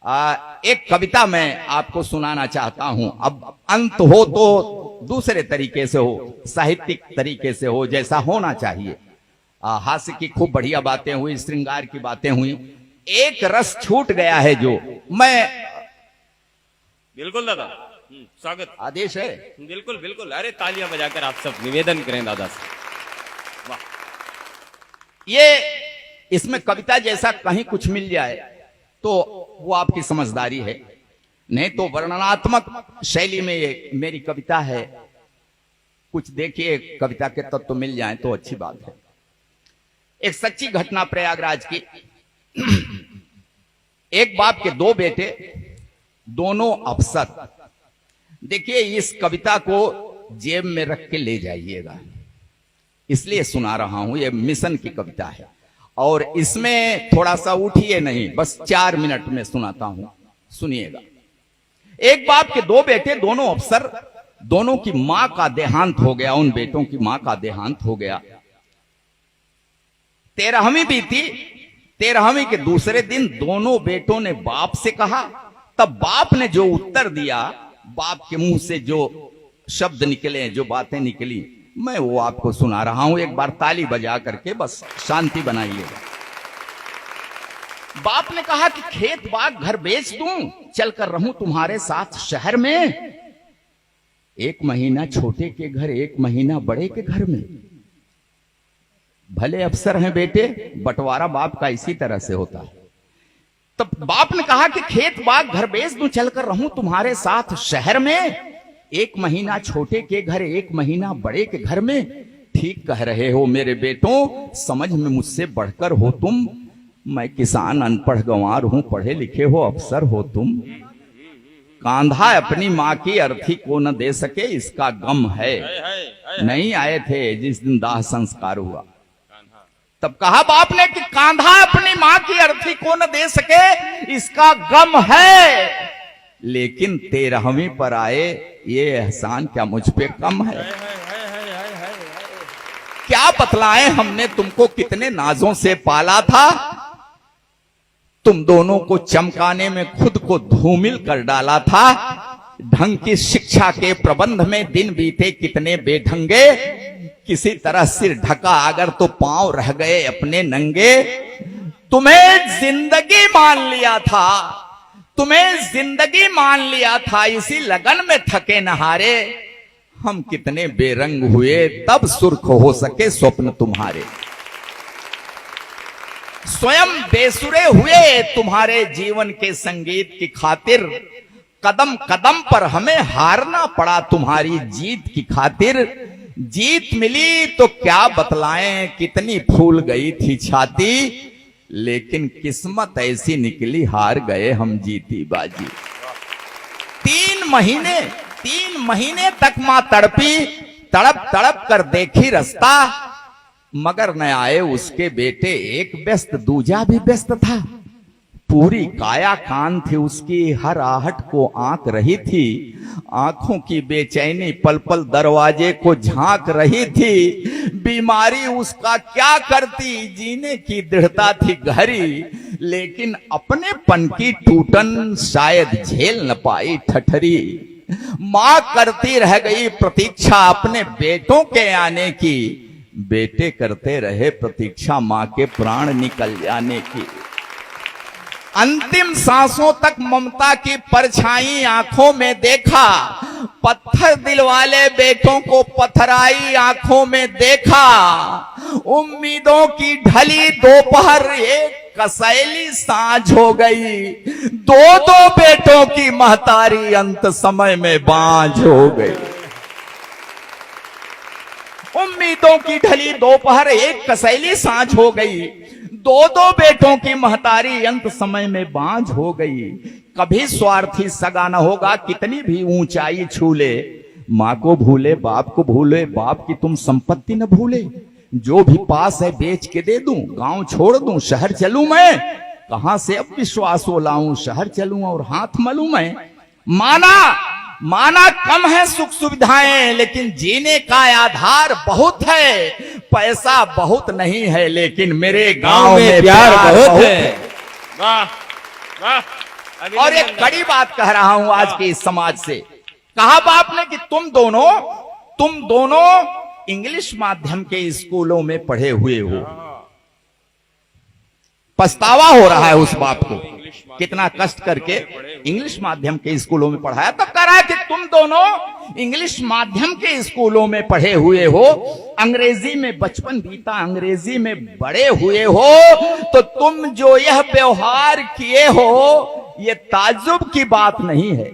एक कविता मैं आपको सुनाना चाहता हूं। अब अंत हो तो दूसरे तरीके से हो, साहित्यिक तरीके से हो, जैसा होना चाहिए। हास्य की खूब बढ़िया बातें हुई, श्रृंगार की बातें हुई, एक रस छूट गया है जो मैं। बिल्कुल दादा, स्वागत, आदेश है। बिल्कुल बिल्कुल। अरे तालियां बजाकर आप सब निवेदन करें दादा से। वाह, ये इसमें कविता जैसा कहीं कुछ मिल जाए तो वो आपकी समझदारी है, नहीं तो वर्णनात्मक शैली में ये मेरी कविता है। कुछ देखिए कविता के तत्व तो मिल जाए तो अच्छी बात है। एक सच्ची घटना प्रयागराज की। एक बाप के दो बेटे, दोनों अफसर। देखिए इस कविता को जेब में रख के ले जाइएगा, इसलिए सुना रहा हूं। ये मिशन की कविता है और इसमें थोड़ा सा उठिए नहीं, बस 4 मिनट में सुनाता हूं, सुनिएगा। एक बाप के दो बेटे, दोनों अफसर, दोनों की मां का देहांत हो गया। उन बेटों की मां का देहांत हो गया। 13वीं बीती। 13वीं के दूसरे दिन दोनों बेटों ने बाप से कहा। तब बाप ने जो उत्तर दिया, बाप के मुंह से जो शब्द निकले, जो बातें निकली, मैं वो आपको सुना रहा हूं। एक बार ताली बजा करके बस शांति बनाइएगा। बाप ने कहा कि खेत बाग घर बेच दूं, चलकर रहूं तुम्हारे साथ शहर में। 1 महीना छोटे के घर, 1 महीना बड़े के घर में। भले अफसर हैं बेटे, बंटवारा बाप का इसी तरह से होता है। तब बाप ने कहा कि खेत बाग घर बेच दूं, चलकर रहूं तुम्हारे साथ शहर में। 1 महीना छोटे के घर, 1 महीना बड़े के घर में। ठीक कह रहे हो मेरे बेटों, समझ में मुझसे बढ़कर हो तुम। मैं किसान अनपढ़ गंवार हूं, पढ़े लिखे हो अफसर हो तुम। कांधा अपनी मां की अर्थी को न दे सके, इसका गम है। नहीं आए थे जिस दिन दाह संस्कार हुआ। तब कहा बाप ने कि कांधा अपनी मां की अर्थी को न दे सके, इसका गम है। लेकिन 13वीं पर आए, ये एहसान क्या मुझ पे कम है? क्या बतलाएं, हमने तुमको कितने नाजों से पाला था। तुम दोनों को चमकाने में खुद को धूमिल कर डाला था। ढंग की शिक्षा के प्रबंध में दिन बीते कितने बेढंगे। किसी तरह सिर ढका अगर तो पांव रह गए अपने नंगे। तुम्हें जिंदगी मान लिया था, तुम्हें जिंदगी मान लिया था, इसी लगन में थके नहारे। हम कितने बेरंग हुए, तब सुर्ख हो सके स्वप्न तुम्हारे। स्वयं बेसुरे हुए तुम्हारे जीवन के संगीत की खातिर। कदम कदम पर हमें हारना पड़ा तुम्हारी जीत की खातिर। जीत मिली तो क्या बतलाएं, कितनी फूल गई थी छाती। लेकिन किस्मत ऐसी निकली, हार गए हम जीती बाजी। 3 महीने तक मां तड़पी, तड़प तड़प कर देखी रास्ता। मगर न आए उसके बेटे, एक व्यस्त दूजा भी व्यस्त था। पूरी काया कान थी उसकी, हर आहट को आंक रही थी। आंखों की बेचैनी पल पल दरवाजे को झांक रही थी। बीमारी उसका क्या करती, जीने की दृढ़ता थी गहरी। लेकिन अपने पन की टूटन शायद झेल न पाई ठठरी। मां करती रह गई प्रतीक्षा अपने बेटों के आने की। बेटे करते रहे प्रतीक्षा मां के प्राण निकल जाने की। अंतिम सांसों तक ममता की परछाई आंखों में देखा। पत्थर दिल वाले बेटों को पथराई आंखों में देखा। उम्मीदों की ढली दोपहर, एक कसैली सांझ हो गई। 2 बेटों की महतारी अंत समय में बांझ हो गई। उम्मीदों की ढली दोपहर, एक कसैली सांझ हो गई। 2 बेटों की महतारी अंत समय में बांझ हो गई। कभी स्वार्थी सगा न होगा, कितनी भी ऊंचाई छू ले। माँ को भूले, बाप को भूले, बाप की तुम संपत्ति न भूले। जो भी पास है बेच के दे दूं, गांव छोड़ दूं, शहर चलूं मैं। कहां से अब विश्वास हो लाऊं, शहर चलूं और हाथ मलूं मैं। माना कम है सुख सुविधाएं, लेकिन जीने का आधार बहुत है। पैसा बहुत नहीं है, लेकिन मेरे गांव में प्यार बहुत है। वाह वाह, और एक कड़ी बात कह रहा हूं आज के इस समाज से। कहा बाप ने कि तुम दोनों इंग्लिश माध्यम के स्कूलों में पढ़े हुए हो। पछतावा हो रहा है उस बाप को, कितना कष्ट करके इंग्लिश माध्यम के स्कूलों में पढ़ाया। तब कह रहा है कि तुम दोनों इंग्लिश माध्यम के स्कूलों में पढ़े हुए हो, अंग्रेजी में बचपन बीता, अंग्रेजी में बड़े हुए हो, तो तुम जो यह व्यवहार किए हो ये ताज्जुब की बात नहीं है।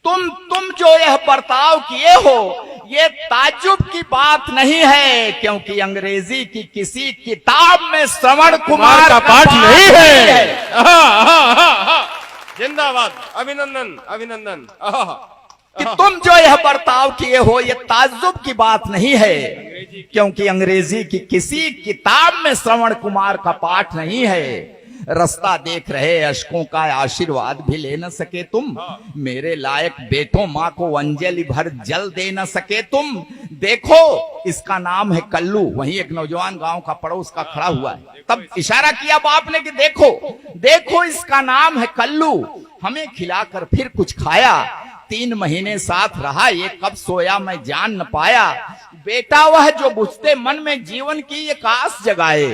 तुम जो यह बर्ताव किए हो ये ताज्जुब की बात नहीं है, क्योंकि अंग्रेजी की किसी किताब में श्रवण कुमार का पाठ नहीं है। जिंदाबाद, अभिनंदन अभिनंदन। कि तुम जो यह बर्ताव किए हो ये ताज्जुब की बात नहीं है, क्योंकि अंग्रेजी की किसी किताब में श्रवण कुमार का पाठ नहीं है। रास्ता देख रहे अशकों का आशीर्वाद भी ले न सके तुम, मेरे लायक बेटों माँ को अंजलि भर जल दे न सके तुम। देखो इसका नाम है कल्लू। वहीं एक नौजवान गांव का पड़ोस का खड़ा हुआ है, तब इशारा किया बाप ने कि देखो इसका नाम है कल्लू, हमें खिलाकर फिर कुछ खाया, 3 महीने साथ रहा, ये कब सोया मैं जान न पाया। बेटा वह जो बुझते मन में जीवन की एक आस जगाए,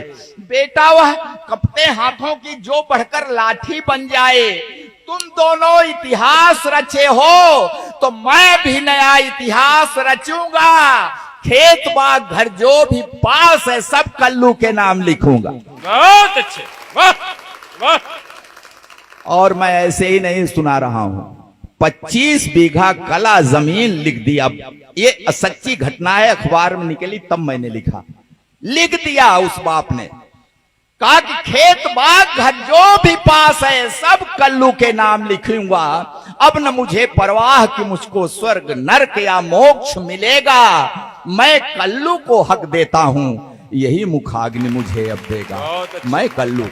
बेटा वह कपते हाथों की जो बढ़कर लाठी बन जाए। तुम दोनों इतिहास रचे हो तो मैं भी नया इतिहास रचूंगा। खेत बाग घर जो भी पास है सब कल्लू के नाम लिखूंगा। बहुत अच्छे, वाह वाह। और मैं ऐसे ही नहीं सुना रहा हूं, 25 बीघा कला जमीन लिख दिया। ये सच्ची घटना है, अखबार में निकली तब मैंने लिख दिया। उस बाप ने कहा कि खेत बाग घर जो भी पास है सब कल्लू के नाम लिखूंगा। अब न मुझे परवाह कि मुझको स्वर्ग नरक या मोक्ष मिलेगा, मैं कल्लू को हक देता हूं, यही मुखाग्नि मुझे अब देगा। मैं कल्लू।